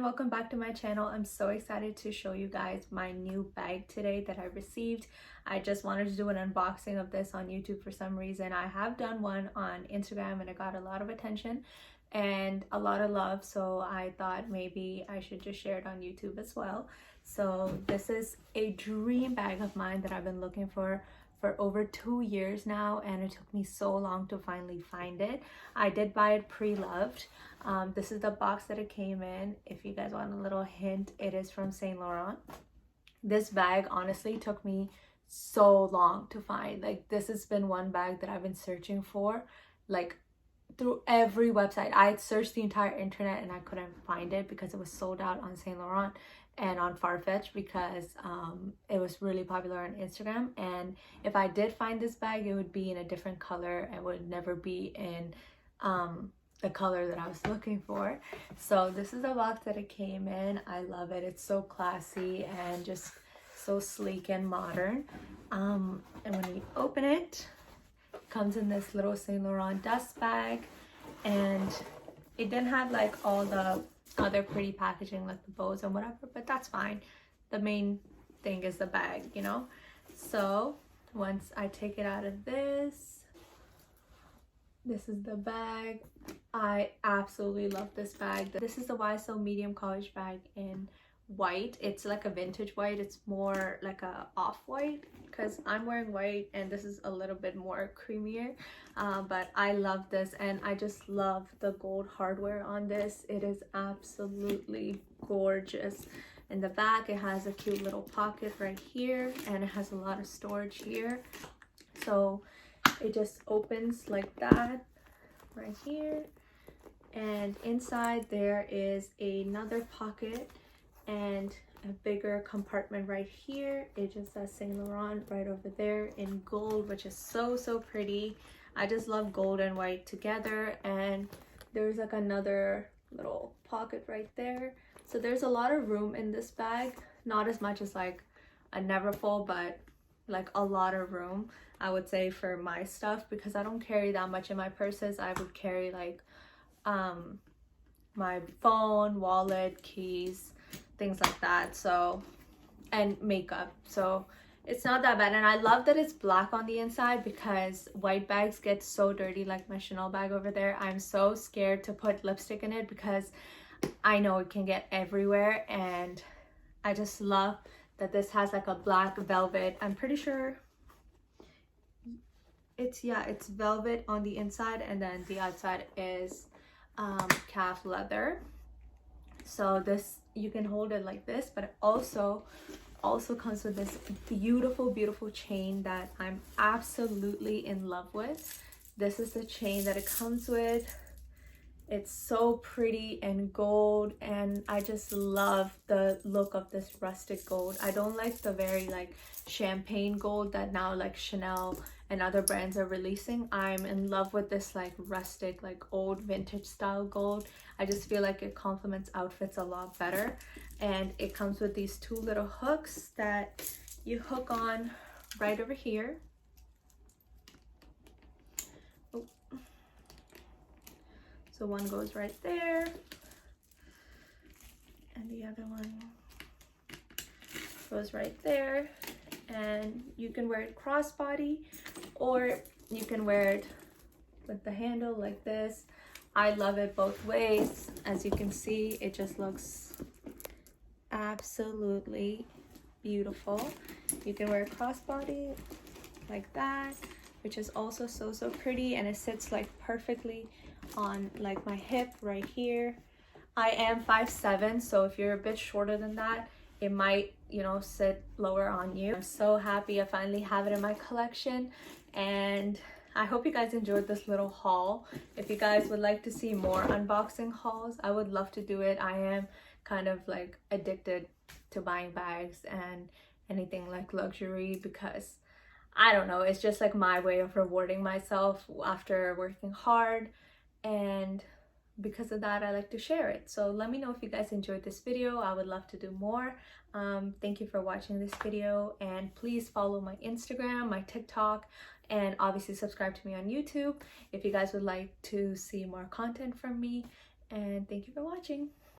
welcome back to my channel. I'm so excited to show you guys my new bag today that I received. I just wanted to do an unboxing of this on YouTube for some reason. I have done one on Instagram and it got a lot of attention and a lot of love, so I thought maybe I should just share it on YouTube as well. So this is a dream bag of mine that I've been looking for over 2 years now, and it took me so long to finally find it. I did buy it pre-loved. This is the box that it came in. If you guys want a little hint, it is from Saint Laurent. This bag honestly took me so long to find. Like, this has been one bag that I've been searching for, like, through every website. I searched the entire internet and I couldn't find it because it was sold out on Saint Laurent and on Farfetch because it was really popular on Instagram. And if I did find this bag, it would be in a different color and would never be in the color that I was looking for. So this is the box that it came in. I love it. It's so classy and just so sleek and modern. And when you open it, it comes in this little Saint Laurent dust bag, and it didn't have like all the other pretty packaging like the bows and whatever, but that's fine. The main thing is the bag, you know. So once I take it out of this is the bag. I absolutely love this bag. This is the YSL medium college bag in white. It's like a vintage white. It's more like a off-white because I'm wearing white and this is a little bit more creamier, but I love this, and I just love the gold hardware on this. It is absolutely gorgeous. In the back it has a cute little pocket right here, and it has a lot of storage here, so it just opens like that right here, and inside there is another pocket and a bigger compartment right here. It just says Saint Laurent right over there in gold, which is so pretty. I just love gold and white together. And there's like another little pocket right there, so there's a lot of room in this bag. Not as much as like a Neverfull, but like a lot of room, I would say, for my stuff, because I don't carry that much in my purses. I would carry like my phone, wallet, keys, things like that, so, and makeup. So it's not that bad. And I love that it's black on the inside because white bags get so dirty, like my Chanel bag over there. I'm so scared to put lipstick in it because I know it can get everywhere, and I just love that this has like a black velvet. I'm pretty sure it's velvet on the inside, and then the outside is calf leather. So this, you can hold it like this, but it also comes with this beautiful chain that I'm absolutely in love with. This is the chain that it comes with. It's so pretty and gold, and I just love the look of this rustic gold. I don't like the very like champagne gold that now like Chanel and other brands are releasing. I'm in love with this like rustic, like old vintage style gold. I just feel like it complements outfits a lot better. And it comes with these two little hooks that you hook on right over here. Oh. So one goes right there, and the other one goes right there. And you can wear it crossbody, or you can wear it with the handle like this. I love it both ways. As you can see, it just looks absolutely beautiful. You can wear a crossbody like that, which is also so pretty, and it sits like perfectly on like my hip right here. I am 5'7", so if you're a bit shorter than that, it might, you know, sit lower on you. I'm so happy I finally have it in my collection, and I hope you guys enjoyed this little haul. If you guys would like to see more unboxing hauls, I would love to do it. I am kind of like addicted to buying bags and anything like luxury because I don't know, it's just like my way of rewarding myself after working hard, and because of that I like to share it. So let me know if you guys enjoyed this video. I would love to do more. Thank you for watching this video, and please follow my Instagram, my TikTok, and obviously subscribe to me on YouTube if you guys would like to see more content from me. And thank you for watching.